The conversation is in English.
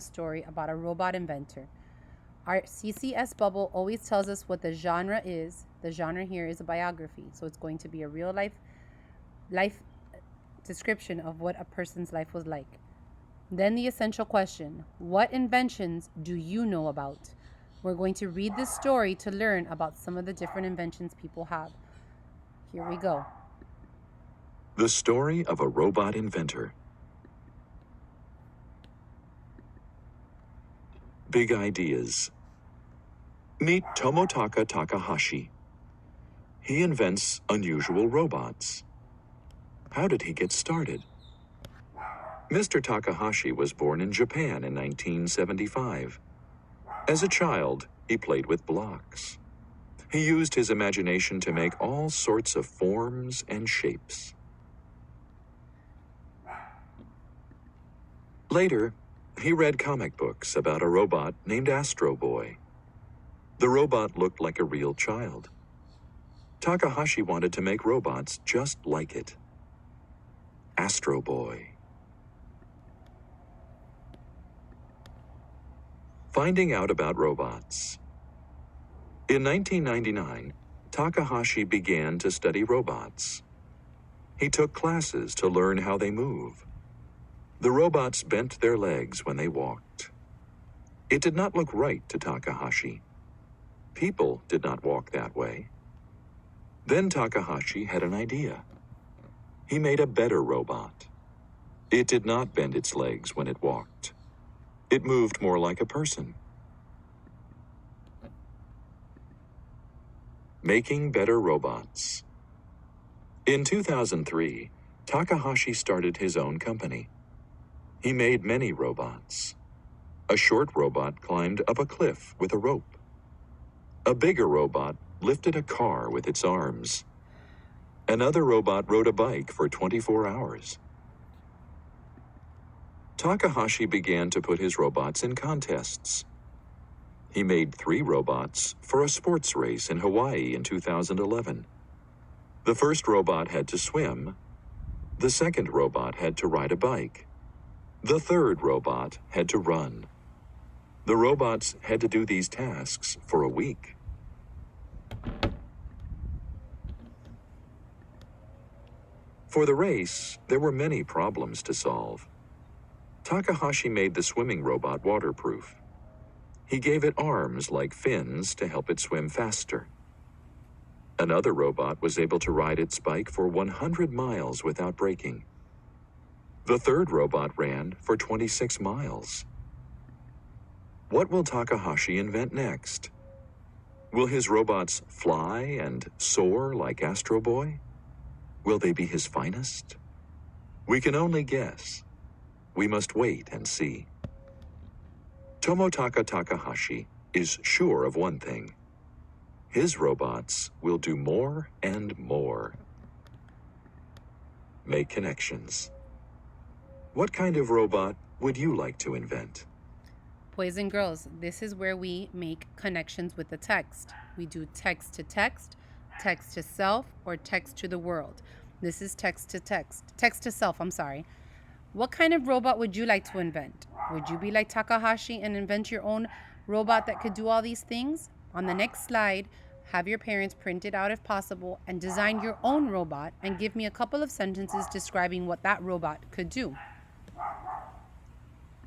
story about a robot inventor. Our CCS bubble always tells us what the genre is. The genre here is a biography, so it's going to be a real life description of what a person's life was like. Then the essential question, what inventions do you know about? We're going to read this story to learn about some of the different inventions people have. Here we go. The story of a robot inventor. Big ideas. Meet Tomotaka Takahashi. He invents unusual robots. How did he get started? Mr. Takahashi was born in Japan in 1975. As a child, he played with blocks. He used his imagination to make all sorts of forms and shapes. Later, he read comic books about a robot named Astro Boy. The robot looked like a real child. Takahashi wanted to make robots just like it. Astro Boy. Finding out about robots. In 1999, Takahashi began to study robots. He took classes to learn how they move. The robots bent their legs when they walked. It did not look right to Takahashi. People did not walk that way. Then Takahashi had an idea. He made a better robot. It did not bend its legs when it walked. It moved more like a person. Making better robots. In 2003, Takahashi started his own company. He made many robots. A short robot climbed up a cliff with a rope. A bigger robot lifted a car with its arms. Another robot rode a bike for 24 hours. Takahashi began to put his robots in contests. He made 3 robots for a sports race in Hawaii in 2011. The first robot had to swim. The second robot had to ride a bike. The third robot had to run. The robots had to do these tasks for a week. For the race, there were many problems to solve. Takahashi made the swimming robot waterproof. He gave it arms like fins to help it swim faster. Another robot was able to ride its bike for 100 miles without braking. The third robot ran for 26 miles. What will Takahashi invent next? Will his robots fly and soar like Astro Boy? Will they be his finest? We can only guess. We must wait and see. Tomotaka Takahashi is sure of one thing. His robots will do more and more. Make connections. What kind of robot would you like to invent? Boys and girls, this is where we make connections with the text. We do text to self, or text to the world. This is text to self, I'm sorry. What kind of robot would you like to invent? Would you be like Takahashi and invent your own robot that could do all these things? On the next slide, have your parents print it out if possible and design your own robot and give me a couple of sentences describing what that robot could do.